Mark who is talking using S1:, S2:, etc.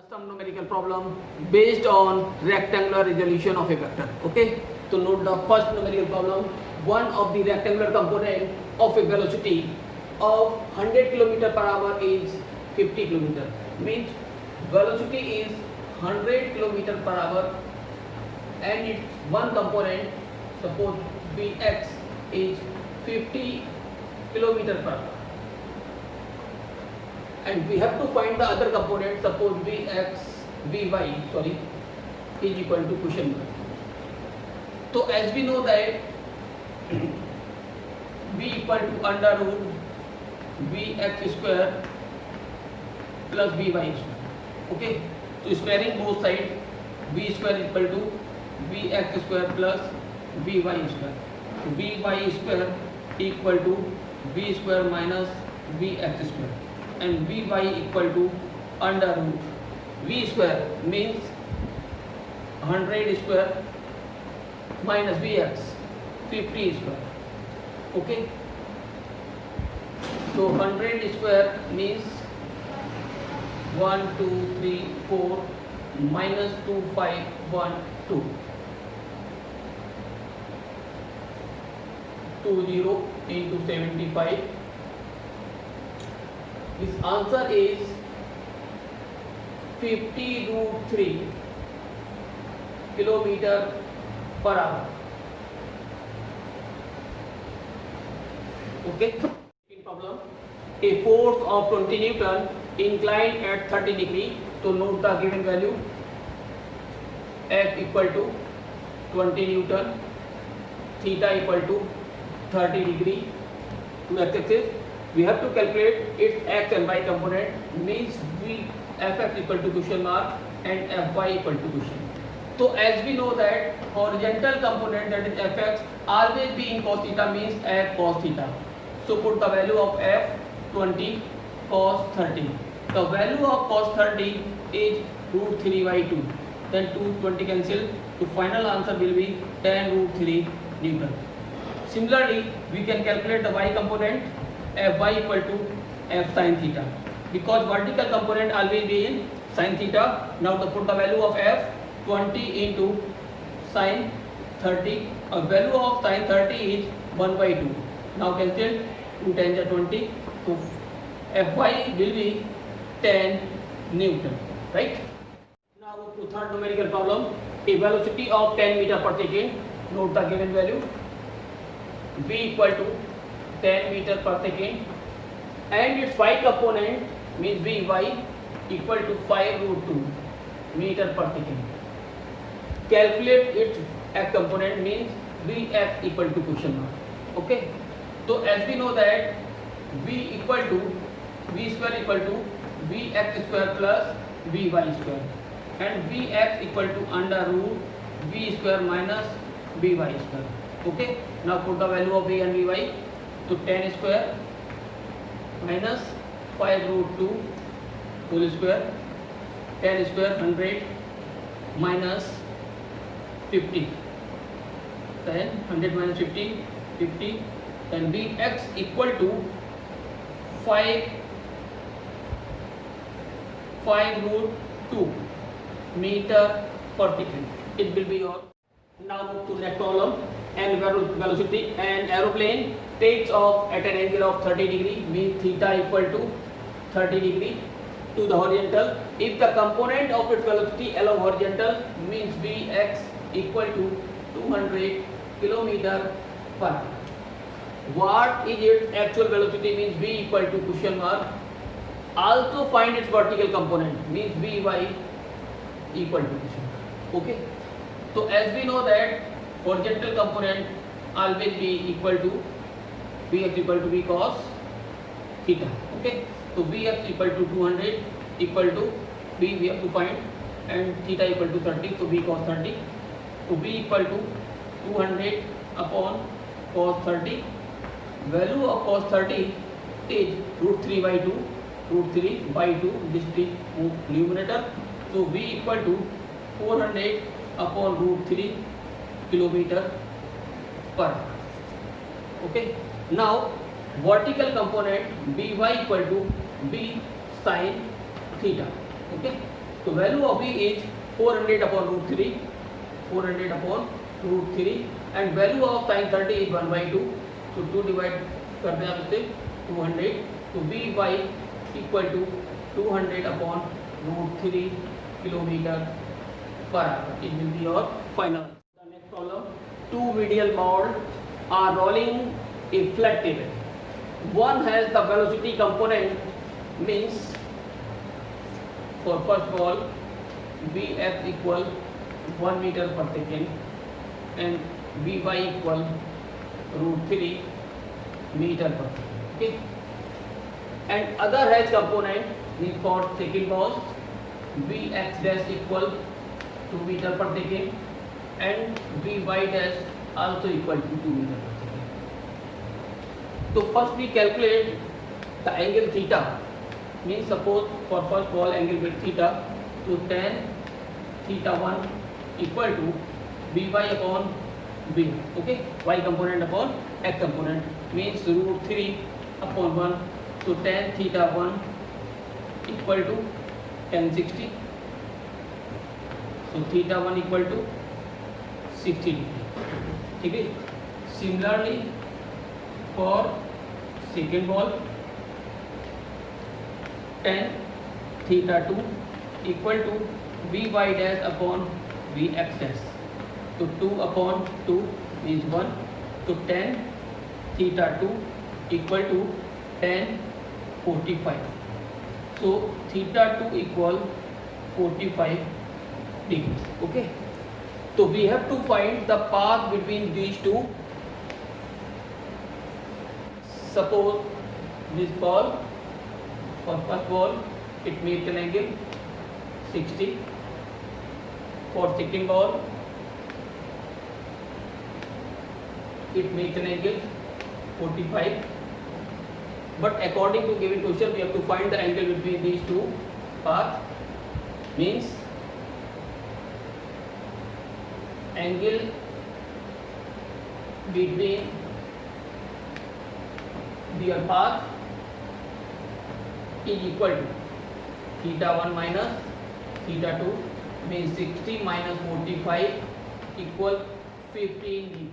S1: some numerical problem based on rectangular resolution of a vector. Okay, so note the first numerical problem. One of the rectangular component of a velocity of 100 km per hour is 50 km. Means velocity is 100 km per hour and its one component, suppose Vx, is 50 km per hour. And we have to find the other component, suppose Vy is equal to question mark. So as we know that V equal to under root Vx square plus Vy square. Okay, so squaring both sides, V square equal to Vx square plus Vy square. So Vy square equal to V square minus Vx square. And Vy equal to under root V square means 100 square minus Vx 50 square. Okay, so 100 square means 1 2 3 4 minus 2 5 1 2 20 into 75. This answer is 50 root 3 kilometer per hour. Okay. Problem. A force of 20 Newton inclined at 30 degree. So note the given value. F equal to 20 Newton. Theta equal to 30 degree. Two x-axis. We have to calculate its x and y component, means fx equal to question mark and fy equal to question. So as we know that horizontal component, that is fx, always be in cos theta, means f cos theta. So put the value of f 20 cos 30. The value of cos 30 is root 3 by 2. Then 2 20 cancel. The final answer will be 10 root 3 Newton. Similarly, we can calculate the y component. Fy equal to f sin theta, because vertical component always be in sin theta. Now to put the value of f 20 into sin 30. A value of sin 30 is 1 by 2. Now cancel, 2 times 20. So Fy will be 10 Newton. Right? Now to third numerical problem. A velocity of 10 meter per second. Note the given value. V equal to 10 meter per second and its y component means Vy equal to 5 root 2 meter per second. Calculate its x component, means Vx equal to question mark. Okay, so as we know that V equal to V square equal to Vx square plus Vy square and Vx equal to under root V square minus Vy square. Okay, now put the value of V and Vy. So 10 square minus 5 root 2 whole square, 10 square 100 minus 50, then 100 minus 50, 50, and Vx equal to 5 root 2 meter per second. It will be your. Now move to the next problem. And velocity, an aeroplane takes off at an angle of 30 degree, means theta equal to 30 degree to the horizontal. If the component of its velocity along horizontal, means Vx equal to 200 km per hour. What is its actual velocity, means V equal to question mark. Also find its vertical component, means Vy equal to question mark. Okay. So as we know that horizontal component always be equal to Vx equal to V cos theta. Okay, so Vx equal to 200 equal to V we have to find, and theta equal to 30, so V cos 30. So V equal to 200 upon cos 30. Value of cos 30 is root 3 by 2, root 3 by 2, this is numerator. So V equal to 400 upon root 3 kilometer per hour. Okay, now vertical component Vy equal to V sin theta. Okay, So value of V is 400 upon root 3, 400 upon root 3, and value of sin 30 is 1 by 2. So 2 divide करते हैं आप इससे 200. तो Vy equal to 200 upon root 3 kilometer per hour. It will be your final. The next problem: two medial balls are rolling a flat table. One has the velocity component, means for first ball Vf equal 1 meter per second and Vy equal root 3 meter per second. Okay. And other has component, means for second ball Vx dash equal 2 meter per second and Vy dash also equal to 2 meter per second. So first we calculate the angle theta, means suppose for first ball angle with theta, so tan theta 1 equal to Vy upon V. Okay, y component upon x component, means root 3 upon 1. So tan theta 1 equal to tan 60. So theta 1 equal to 60 degree. Okay. Similarly for second ball, tan theta 2 equal to Vy dash upon Vx dash. So 2 upon 2 is 1. So tan theta 2 equal to tan 45. So theta 2 equal 45 degrees. Okay. So we have to find the path between these two. Suppose this ball, for first ball it makes an angle 60. For second ball it makes an angle 45. But according to given question we have to find the angle between these two paths, means angle between their path is equal to theta 1 minus theta 2, means 60 minus 45 equal 15 degree.